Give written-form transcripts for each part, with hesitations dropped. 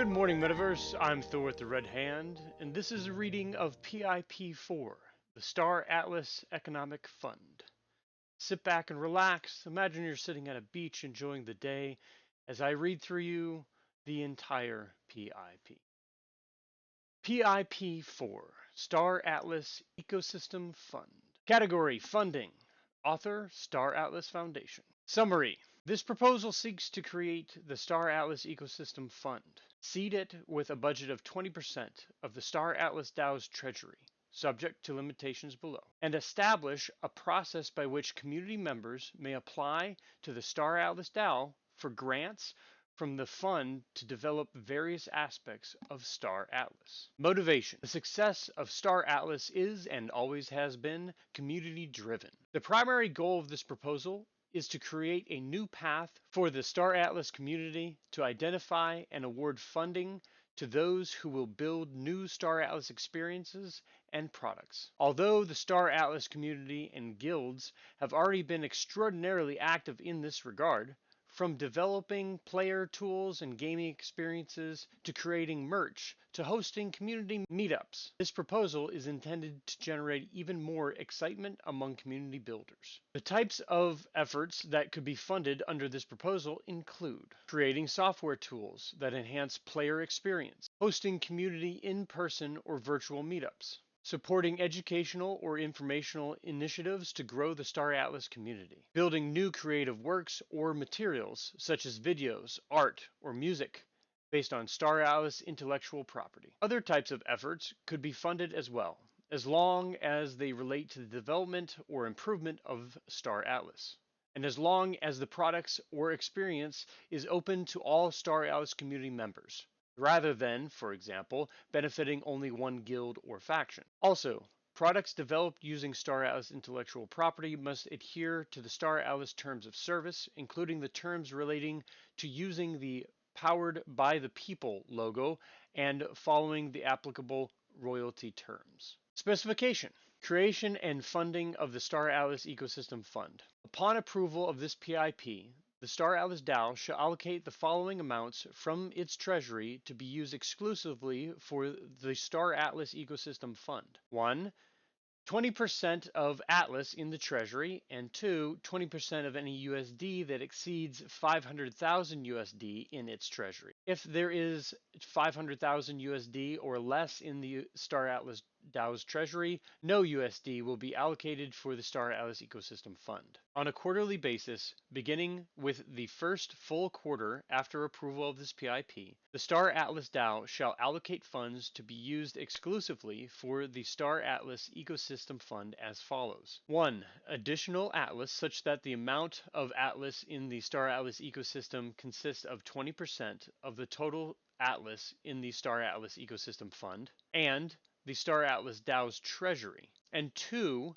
Good morning, Metaverse. I'm Thor with the Red Hand, and this is a reading of PIP4, the Star Atlas Economic Fund. Sit back and relax. Imagine you're sitting at a beach enjoying the day as I read through you the entire PIP. PIP4, Star Atlas Ecosystem Fund. Category: Funding. Author: Star Atlas Foundation. Summary: this proposal seeks to create the Star Atlas Ecosystem Fund, seed it with a budget of 20% of the Star Atlas DAO's treasury, subject to limitations below, and establish a process by which community members may apply to the Star Atlas DAO for grants from the fund to develop various aspects of Star Atlas. Motivation: the success of Star Atlas is and always has been community driven. The primary goal of this proposal is to create a new path for the Star Atlas community to identify and award funding to those who will build new Star Atlas experiences and products. Although the Star Atlas community and guilds have already been extraordinarily active in this regard, from developing player tools and gaming experiences to creating merch to hosting community meetups, this proposal is intended to generate even more excitement among community builders. The types of efforts that could be funded under this proposal include creating software tools that enhance player experience, hosting community in-person or virtual meetups, supporting educational or informational initiatives to grow the Star Atlas community, building new creative works or materials such as videos, art, or music based on Star Atlas intellectual property. Other types of efforts could be funded as well, as long as they relate to the development or improvement of Star Atlas, and as long as the products or experience is open to all Star Atlas community members, rather than, for example, benefiting only one guild or faction. Also, products developed using Star Atlas intellectual property must adhere to the Star Atlas terms of service, including the terms relating to using the Powered by the People logo and following the applicable royalty terms. Specification: creation and funding of the Star Atlas Ecosystem Fund. Upon approval of this PIP, the Star Atlas DAO shall allocate the following amounts from its treasury to be used exclusively for the Star Atlas Ecosystem Fund. 1. 20% of Atlas in the treasury, and 2. 20% of any USD that exceeds 500,000 USD in its treasury. If there is 500,000 USD or less in the Star Atlas DAO's treasury, no USD will be allocated for the Star Atlas Ecosystem Fund. On a quarterly basis, beginning with the first full quarter after approval of this PIP, the Star Atlas DAO shall allocate funds to be used exclusively for the Star Atlas Ecosystem Fund as follows. 1. Additional Atlas such that the amount of Atlas in the Star Atlas ecosystem consists of 20% of the total Atlas in the Star Atlas Ecosystem Fund, and the Star Atlas DAO's treasury. And 2.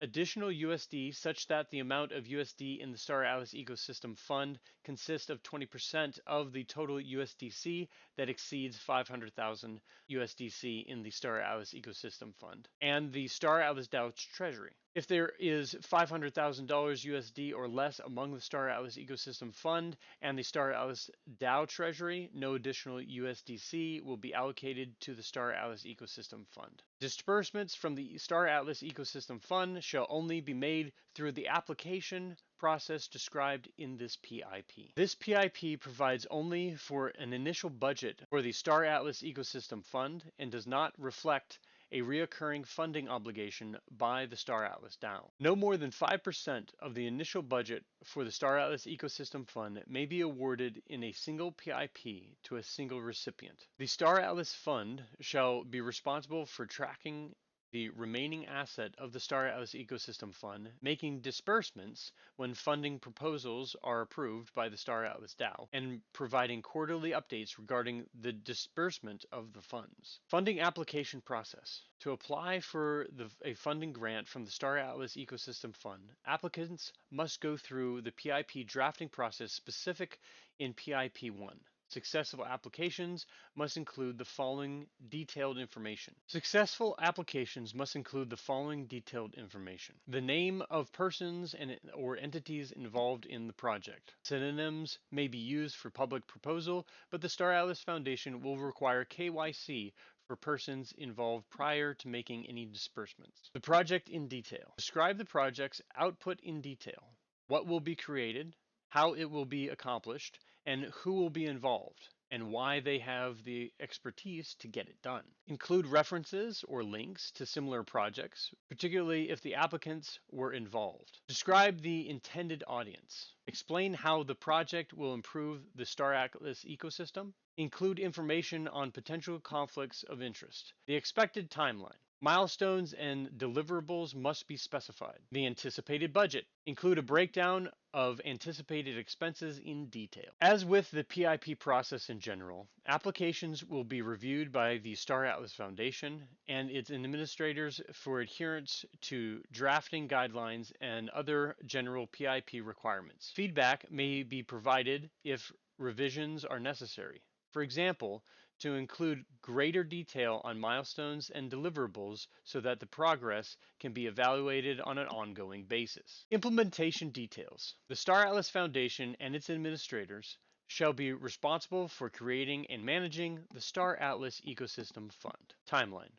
Additional USD such that the amount of USD in the Star Atlas Ecosystem Fund consists of 20% of the total USDC that exceeds 500,000 USDC in the Star Atlas Ecosystem Fund, and the Star Atlas DAO's treasury. If there is $500,000 USD or less among the Star Atlas Ecosystem Fund and the Star Atlas DAO treasury, no additional USDC will be allocated to the Star Atlas Ecosystem Fund. Disbursements from the Star Atlas Ecosystem Fund shall only be made through the application process described in this PIP. This PIP provides only for an initial budget for the Star Atlas Ecosystem Fund and does not reflect a reoccurring funding obligation by the Star Atlas DAO. No more than 5% of the initial budget for the Star Atlas Ecosystem Fund may be awarded in a single PIP to a single recipient. The Star Atlas Fund shall be responsible for tracking the remaining asset of the Star Atlas Ecosystem Fund, making disbursements when funding proposals are approved by the Star Atlas DAO, and providing quarterly updates regarding the disbursement of the funds. Funding application process. To apply for a funding grant from the Star Atlas Ecosystem Fund, applicants must go through the PIP drafting process specific in PIP1. Successful applications must include the following detailed information. Successful applications must include the following detailed information. The name of persons or entities involved in the project. Synonyms may be used for public proposal, but the Star Atlas Foundation will require KYC for persons involved prior to making any disbursements. The project in detail. Describe the project's output in detail. What will be created, how it will be accomplished, and who will be involved, and why they have the expertise to get it done. Include references or links to similar projects, particularly if the applicants were involved. Describe the intended audience. Explain how the project will improve the Star Atlas ecosystem. Include information on potential conflicts of interest. The expected timeline. Milestones and deliverables must be specified. The anticipated budget. Include a breakdown of anticipated expenses in detail. As with the PIP process in general, applications will be reviewed by the Star Atlas Foundation and its administrators for adherence to drafting guidelines and other general PIP requirements. Feedback may be provided if revisions are necessary. For example, to include greater detail on milestones and deliverables so that the progress can be evaluated on an ongoing basis. Implementation details. The Star Atlas Foundation and its administrators shall be responsible for creating and managing the Star Atlas Ecosystem Fund. Timeline.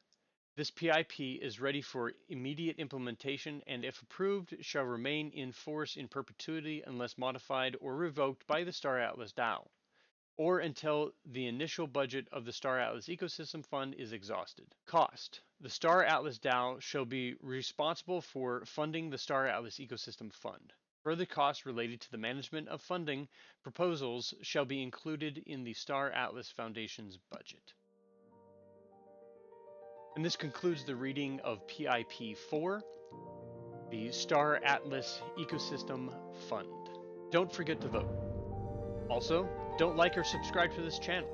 This PIP is ready for immediate implementation and, if approved, shall remain in force in perpetuity unless modified or revoked by the Star Atlas DAO, or until the initial budget of the Star Atlas Ecosystem Fund is exhausted. Cost. The Star Atlas DAO shall be responsible for funding the Star Atlas Ecosystem Fund. Further costs related to the management of funding proposals shall be included in the Star Atlas Foundation's budget. And this concludes the reading of PIP4, the Star Atlas Ecosystem Fund. Don't forget to vote. Also, don't like or subscribe to this channel.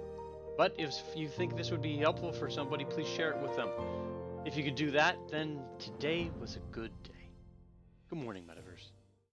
But if you think this would be helpful for somebody, please share it with them. If you could do that, then today was a good day. Good morning, Metaverse.